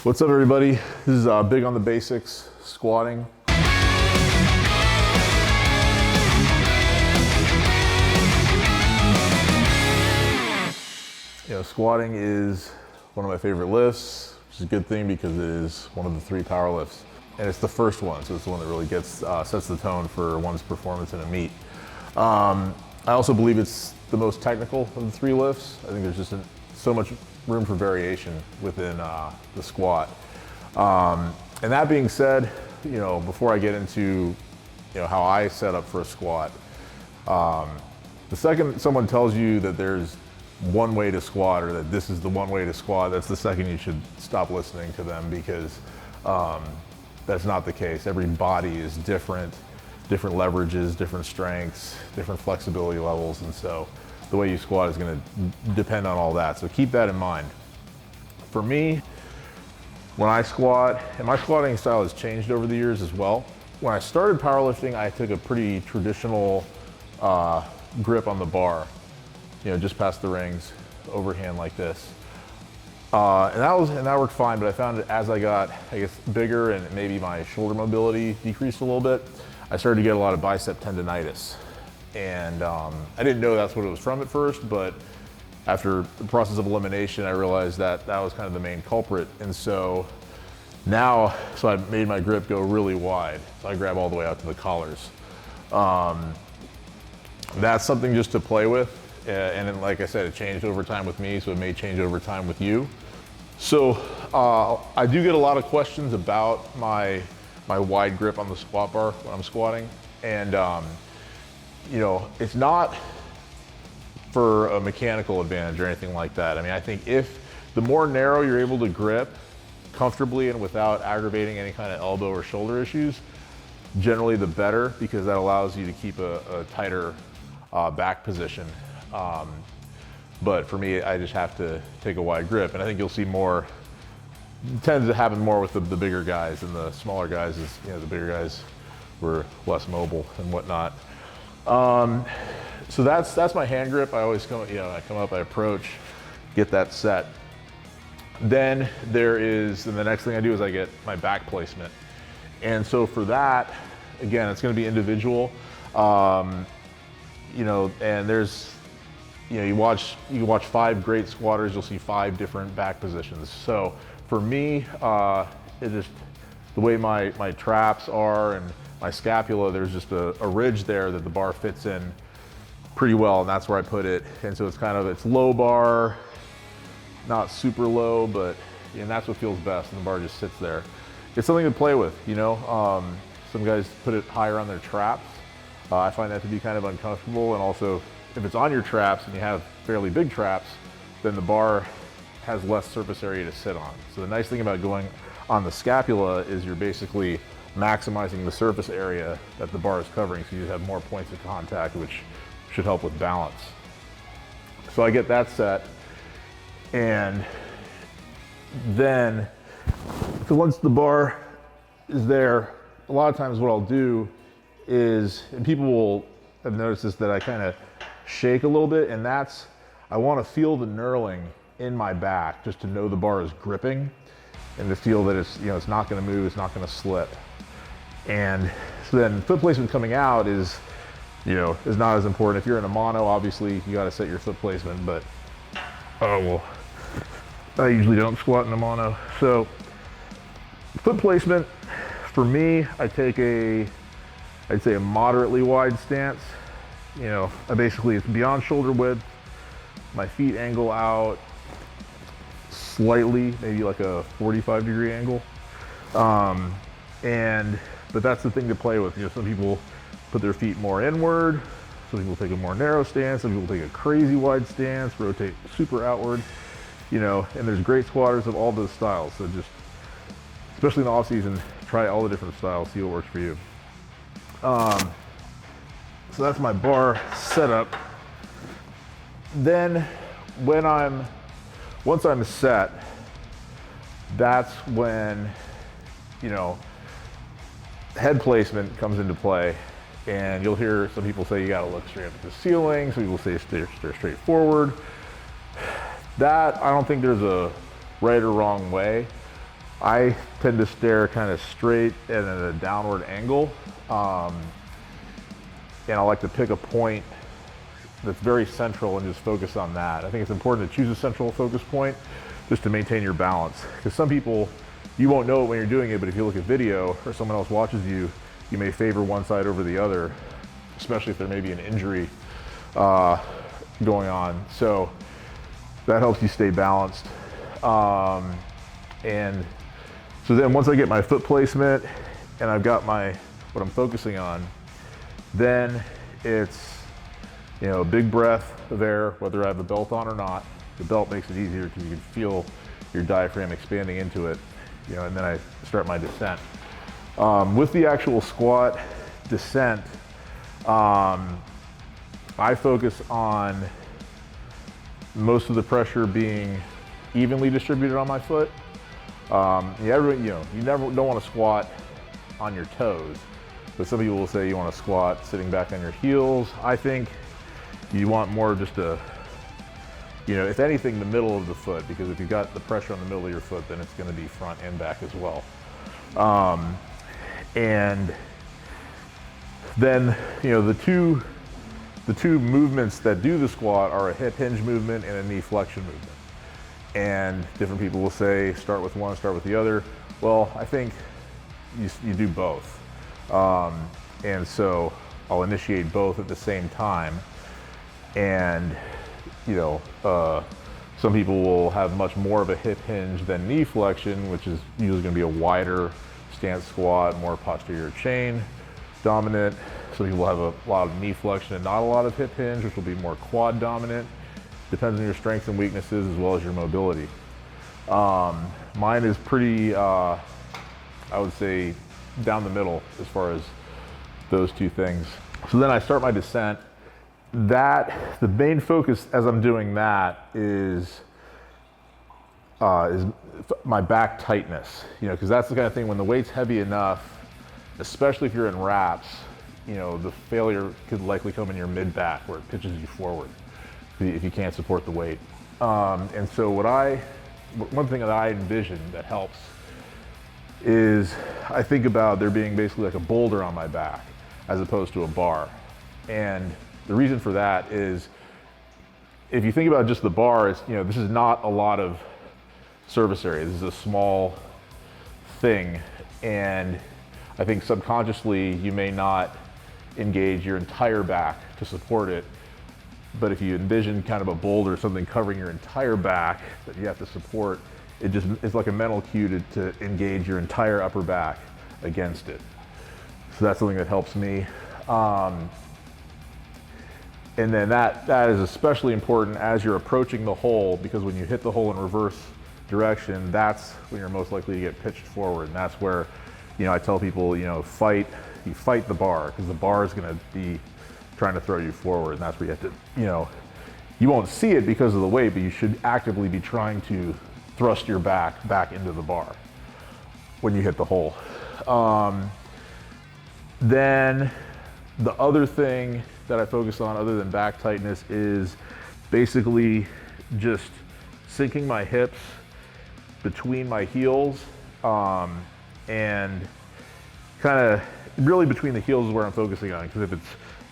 What's up, everybody? This is Big on the Basics squatting. Squatting is one of my favorite lifts, which is a good thing because it is one of the 3 power lifts. And it's the first one, so it's the one that really sets the tone for one's performance in a meet. I also believe it's the most technical of the 3 lifts. I think there's just so much room for variation within the squat. And that being said, before I get into how I set up for a squat, the second someone tells you that there's one way to squat or that this is the one way to squat, that's the second you should stop listening to them, because that's not the case. Every body is different leverages, different strengths, different flexibility levels, and so the way you squat is going to depend on all that. So keep that in mind. For me, when I squat, and my squatting style has changed over the years as well. When I started powerlifting, I took a pretty traditional grip on the bar, just past the rings, overhand like this. And that worked fine, but I found that as I got, bigger and maybe my shoulder mobility decreased a little bit, I started to get a lot of bicep tendonitis. And I didn't know that's what it was from at first, but after the process of elimination, I realized that was kind of the main culprit. And so now, I made my grip go really wide. So I grab all the way out to the collars. That's something just to play with. And then, like I said, it changed over time with me, so it may change over time with you. So I do get a lot of questions about my wide grip on the squat bar when I'm squatting. And it's not for a mechanical advantage or anything like that. I think if the more narrow you're able to grip comfortably and without aggravating any kind of elbow or shoulder issues, generally the better, because that allows you to keep a tighter back position. But for me, I just have to take a wide grip, and I think you'll see more. It tends to happen more with the bigger guys, and the smaller guys is, the bigger guys were less mobile and whatnot. So that's my hand grip. I always come up, I approach, get that set. Then the next thing I do is I get my back placement. And so for that, again, it's going to be individual. And there's, you can watch 5 great squatters, you'll see 5 different back positions. So for me, the way my traps are and my scapula, there's just a ridge there that the bar fits in pretty well, and that's where I put it. And so it's low bar, not super low, and that's what feels best, and the bar just sits there. It's something to play with, Some guys put it higher on their traps. I find that to be kind of uncomfortable, and also if it's on your traps and you have fairly big traps, then the bar has less surface area to sit on. So the nice thing about going on the scapula is you're basically maximizing the surface area that the bar is covering, so you have more points of contact, which should help with balance. So I get that set, and then, so once the bar is there, a lot of times what I'll do is, and people will have noticed this, that I kind of shake a little bit, and I want to feel the knurling in my back just to know the bar is gripping, and to feel that it's not going to move, it's not going to slip. And so then foot placement coming out is not as important. If you're in a mono, obviously you got to set your foot placement, but I usually don't squat in a mono. So foot placement, for me, I take I'd say a moderately wide stance. It's beyond shoulder width. My feet angle out slightly, maybe like a 45-degree angle. But that's the thing to play with. Some people put their feet more inward. Some people take a more narrow stance. Some people take a crazy wide stance, rotate super outward. And there's great squatters of all those styles. So just, especially in the off season, try all the different styles, see what works for you. So that's my bar setup. Then once I'm set, that's when, head placement comes into play. And you'll hear some people say you gotta look straight up at the ceiling, some people say stay straight forward. That, I don't think there's a right or wrong way. I tend to stare kind of straight and at a downward angle. And I like to pick a point that's very central and just focus on that. I think it's important to choose a central focus point just to maintain your balance. Because some people, you won't know it when you're doing it, but if you look at video or someone else watches you, you may favor one side over the other, especially if there may be an injury going on. So that helps you stay balanced. And so then once I get my foot placement and I've got what I'm focusing on, then it's, a big breath of air, whether I have a belt on or not. The belt makes it easier because you can feel your diaphragm expanding into it, and then I start my descent. With the actual squat descent, I focus on most of the pressure being evenly distributed on my foot. You never don't want to squat on your toes, but some people will say you want to squat sitting back on your heels. I think you want more just if anything, the middle of the foot, because if you've got the pressure on the middle of your foot, then it's going to be front and back as well. And then, the two movements that do the squat are a hip hinge movement and a knee flexion movement. And different people will say, start with one, start with the other. Well, I think you do both. And so I'll initiate both at the same time. And, some people will have much more of a hip hinge than knee flexion, which is usually going to be a wider stance squat, more posterior chain dominant. Some people have a lot of knee flexion and not a lot of hip hinge, which will be more quad dominant. Depends on your strengths and weaknesses as well as your mobility. Mine is pretty, I would say, down the middle as far as those two things. So then I start my descent. The main focus as I'm doing that is my back tightness, because that's the kind of thing when the weight's heavy enough, especially if you're in wraps, the failure could likely come in your mid back where it pitches you forward if you can't support the weight. And so one thing that I envision that helps is I think about there being basically like a boulder on my back as opposed to a bar. And the reason for that is if you think about just the bar, this is not a lot of surface area. This is a small thing. And I think subconsciously you may not engage your entire back to support it. But if you envision kind of a boulder, something covering your entire back that you have to support, it's like a mental cue to engage your entire upper back against it. So that's something that helps me. And then that is especially important as you're approaching the hole, because when you hit the hole in reverse direction, that's when you're most likely to get pitched forward. And that's where, I tell people, you fight the bar, because the bar is going to be trying to throw you forward. And that's where you have to, you won't see it because of the weight, but you should actively be trying to thrust your back into the bar when you hit the hole. Then the other thing that I focus on other than back tightness is basically just sinking my hips between my heels, and kind of really between the heels is where I'm focusing on, because if it's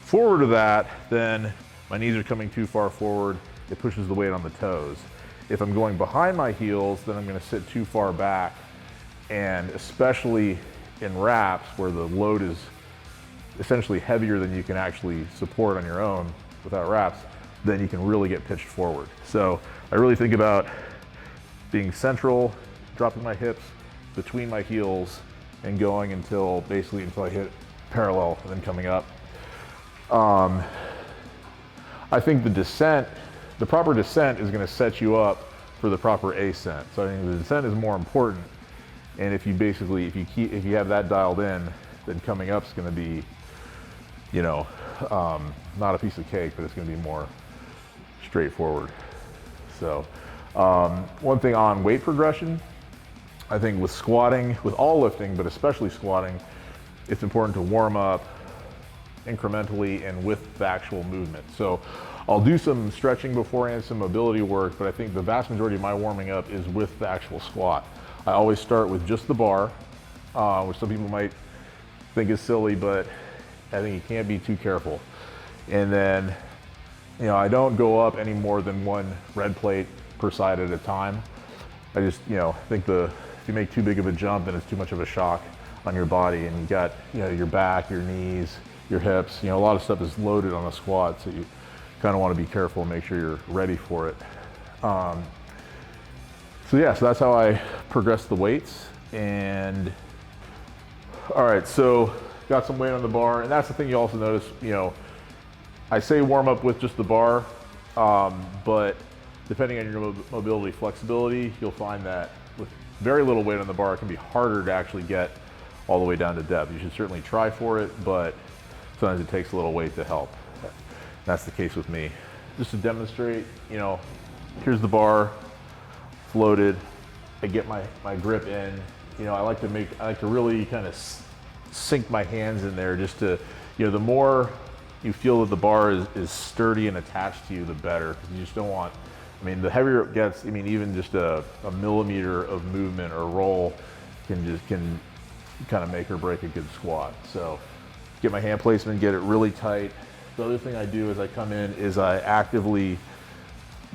forward of that, then my knees are coming too far forward, it pushes the weight on the toes. If I'm going behind my heels, then I'm going to sit too far back, and especially in wraps where the load is essentially heavier than you can actually support on your own without wraps, then you can really get pitched forward. So I really think about being central, dropping my hips between my heels and going until I hit parallel and then coming up. I think the proper descent is going to set you up for the proper ascent. So I think the descent is more important. And if you have that dialed in, then coming up is going to be, not a piece of cake, but it's going to be more straightforward. So one thing on weight progression, I think with squatting, with all lifting, but especially squatting, it's important to warm up incrementally and with the actual movement. So I'll do some stretching beforehand, some mobility work, but I think the vast majority of my warming up is with the actual squat. I always start with just the bar, which some people might think is silly, but I think you can't be too careful. And then, I don't go up any more than one red plate per side at a time. I just, think if you make too big of a jump, then it's too much of a shock on your body, and you got, your back, your knees, your hips, a lot of stuff is loaded on a squat, so you kind of want to be careful and make sure you're ready for it. So that's how I progress the weights. And all right, so got some weight on the bar, and that's the thing you also notice, I say warm up with just the bar, but depending on your mobility, flexibility, you'll find that with very little weight on the bar, it can be harder to actually get all the way down to depth. You should certainly try for it, but sometimes it takes a little weight to help. That's the case with me. Just to demonstrate, here's the bar, floated. I get my grip in. I like to really kind of sink my hands in there, just to, the more you feel that the bar is sturdy and attached to you, the better. You just don't want, the heavier it gets, even just a millimeter of movement or roll can kind of make or break a good squat. So get my hand placement, get it really tight. The other thing I do as I come in is I actively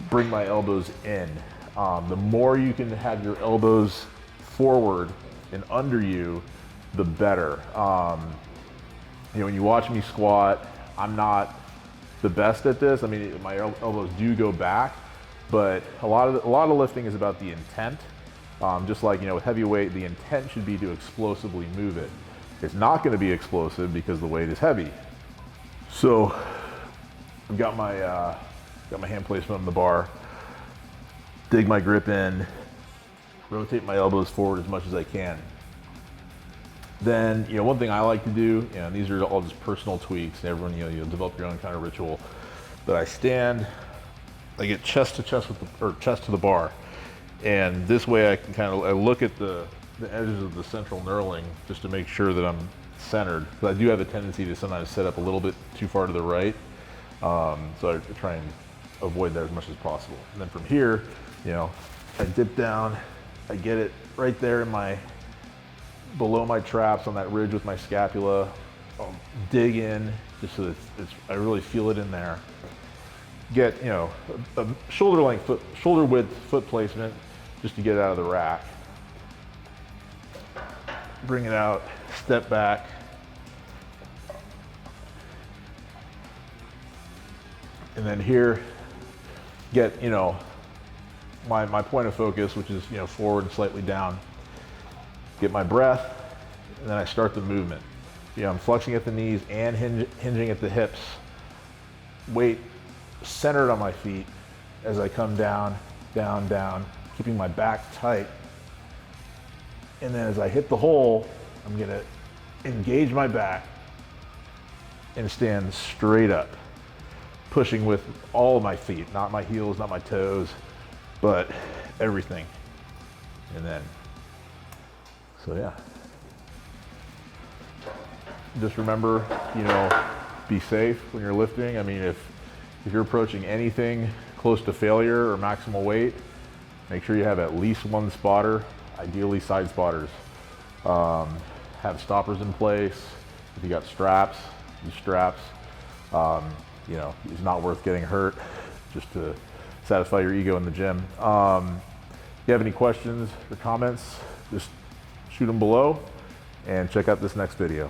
bring my elbows in. The more you can have your elbows forward and under you, the better. When you watch me squat, I'm not the best at this. My elbows do go back, but a lot of lifting is about the intent. Just like, with heavy weight, the intent should be to explosively move it. It's not going to be explosive because the weight is heavy. So I've got my hand placement on the bar, dig my grip in, rotate my elbows forward as much as I can. Then, one thing I like to do, and these are all just personal tweaks, everyone, you'll develop your own kind of ritual, but I stand, I get chest to chest chest to the bar. And this way I can I look at the edges of the central knurling just to make sure that I'm centered. Because I do have a tendency to sometimes set up a little bit too far to the right. So I try and avoid that as much as possible. And then from here, I dip down, I get it right there in below my traps on that ridge with my scapula. I'll dig in just so that I really feel it in there. Get, a shoulder width foot placement just to get it out of the rack. Bring it out, step back. And then here, get, my point of focus, which is, forward and slightly down. Get my breath, and then I start the movement. I'm flexing at the knees and hinging at the hips. Weight centered on my feet as I come down, down, down, keeping my back tight. And then as I hit the hole, I'm gonna engage my back and stand straight up, pushing with all of my feet, not my heels, not my toes, but everything. And then, so yeah. Just remember, be safe when you're lifting. If you're approaching anything close to failure or maximal weight, make sure you have at least one spotter, ideally side spotters. Have stoppers in place. If you got straps, use straps. It's not worth getting hurt just to satisfy your ego in the gym. If you have any questions or comments, just shoot them below and check out this next video.